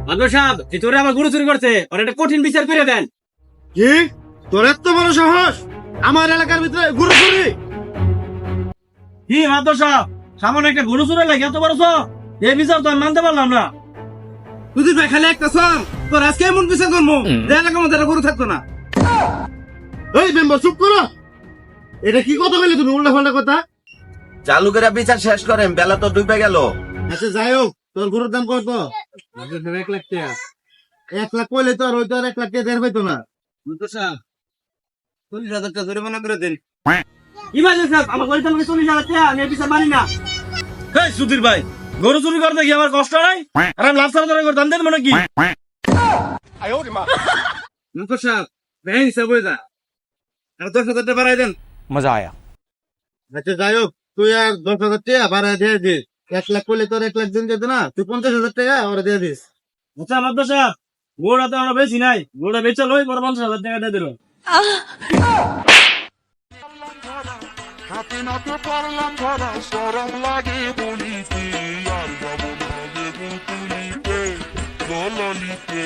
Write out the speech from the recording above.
মাদবর সাহেব যে তোরে আমার গরু চুরি করছে ওর একটা কঠিন বিচার করে দেন। কি তোর এত বড় সাহস আমার এলাকার ভিতরে গরু চুরি? কি মাদবর সাহেব সামনে একটা গরু চুরি লাগে এত বড় সব এই বিচার তো আমি মানতে পারলাম না। তুই ভাই খালি একটা সং তোর আজকে এমন বিচার করবো যে এলাকার মধ্যে একটা গরু থাকতো না। এই মেম্বার চুপ করো, এটা কি কথা বললে তুমি? উল্টা পাল্টা কথা। চালু করে বিচার শেষ করেন, বেলা তো ডুবে গেল। আচ্ছা যাই হোক, তোর গরুর দাম কত? 1 লাখ টাকা। 1 লাখ কইলে তো আর ওই তো আর 1 লাখ টাকা দেড় পাইতো না। মাদবর সাহেব 40,000 টাকা জরিমানা করে দেন। কি মাদবর সাহেব আমার গরিব আমাকে 40,000 টাকা আমি এই বিচার মানি না। এই সুধীর ভাই গরু চুরি করতে কি আমার কষ্ট নাই? আর আমি লাভ ছাড়া ধরে করে দাম দেন মানে কি? মাদবর সাহেব বেআইন হিসাব হয়ে যা, আর 10,000 টাকা বাড়াই দেন। मजा आया। আচ্ছা যাই হোক, তুই আর 10,000 টাকা বাড়াই দিয়ে দিস। 1 লাখ করলে তোর 1 লাখ দিন যেত না, তুই 50,000 টাকা ওরা দিয়ে দিস। আচ্ছা মাদবর সাহেব গরুটা তো আমরা বেশি নাই, গরুটা বেচা লই বড় 50,000 টাকা দিয়ে দিল। হাতে নাতে পারলাম ধরা সরম লাগে বলিতে আর বাবু লাগে তুলিতে দললিতে